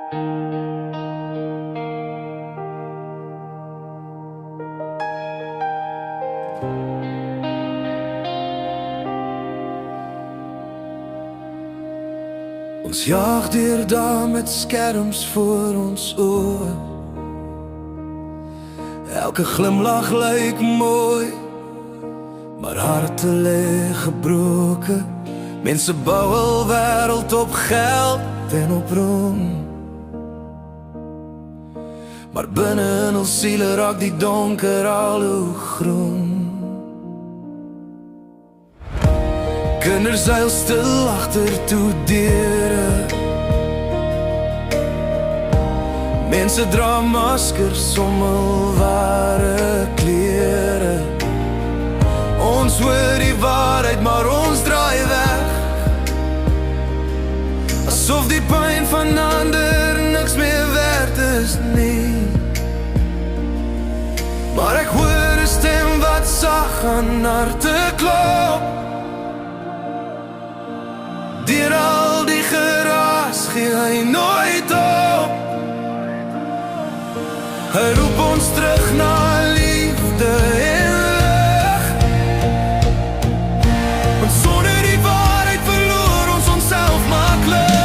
Ons jaag deur dae met skerms voor ons oë. Elke glimlach lyk mooi, maar harte lê gebroke. Mense bou hul wêreld op geld en op roem, maar binne in hul siele raak die donker al hoe groen. Kinders huil stil agter toe deure. Mense dra maskers om hul ware klere. Ons hoor die waarheid, maar ons draai weg, asof die pyn van ander niks meer werd is nie. Maar ek hoor 'n stem wat sag aan harte klop. Deur al die geraas gee hy nooit op. Hy roep ons terug na liefde en lig. Want sonder die waarheid verloor ons onsself maklik.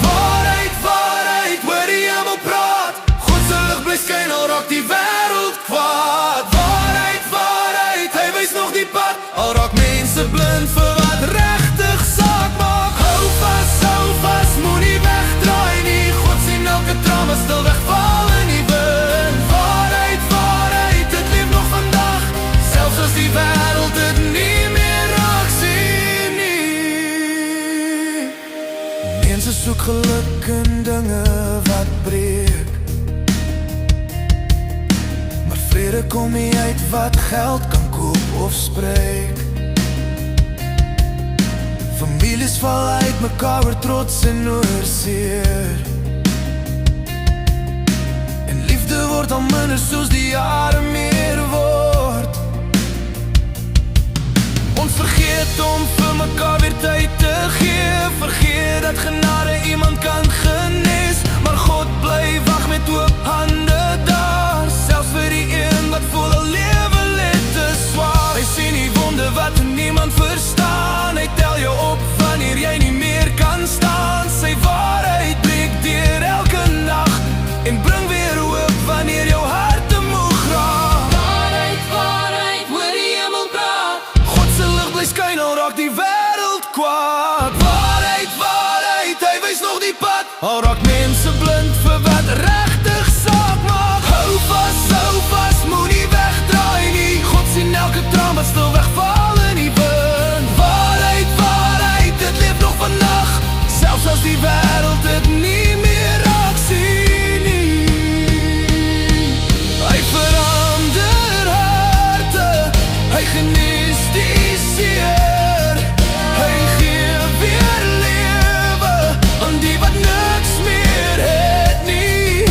Waarheid, waarheid, hoor die hemel praat. God se lig bly skyn al raak die wêreld kwaad. Waarheid, waarheid, hy wys nog die pad al raak mense blind vir wat regtig saak maak. Hou vas, moenie wegdraai nie. God sien elke trauma stil wegval in die wind. Waarheid, waarheid, dit leef nog vandag, selfs as die wêreld dit nie meer raak sien nie. Mense soek geluk in dinge wat breek, maar vrede kom nie uit wat geld kan koop of spreek. Families val uit mekaar oor trots en oor seer, en liefde word al minder soos die jare meer word. Ons vergeet om vir mekaar weer tyd te gee. Vergeet dat genade iemand kan genees, maar God bly wag met oop hande daar, selfs vir die een wat voel al lewe net te swaar. Hy sien die wonde wat niemand verstaan. Hy tel jou op wanneer jy nie meer kan staan. Sy waarheid breek deur elke nag en bring weer hoop wanneer jou hart te moeg raak. Waarheid, waarheid, hoor die hemel praat. God se lig bly skyn al raak die wêreld kwaad. Waarheid, waarheid, hy wys nog die pad al raak mense blind vir wat regtig saak maak. Hou vas, moenie wegdraai nie. God sien elke trauma stil wegval in die wind. Waarheid, waarheid, dit leef nog vandag, selfs as die wêreld dit nie meer raak sien nie. Hy verander harte, hy genees die seer, hy gee weer lewe aan die wat niks meer het nie.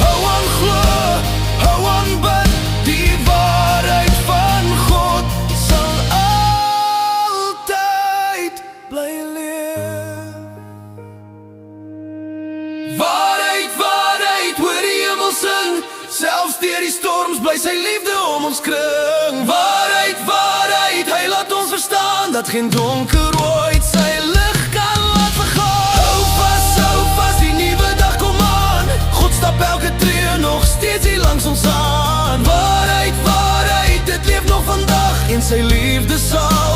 Hou aan glo, hou aan bid, die waarheid van God sal altyd bly leef. Waarheid, waarheid, hoor die hemel sing, selfs deur die storms bly sy liefde om ons kring. Waarheid, waarheid, hy laat ons verstaan dat geen donker ooit sy lig kan laat vergaan. Hou vas, die nuwe dag kom aan. God stap elke tree nog steeds hier langs ons aan. Waarheid, waarheid, dit leef nog vandag en sy liefde sal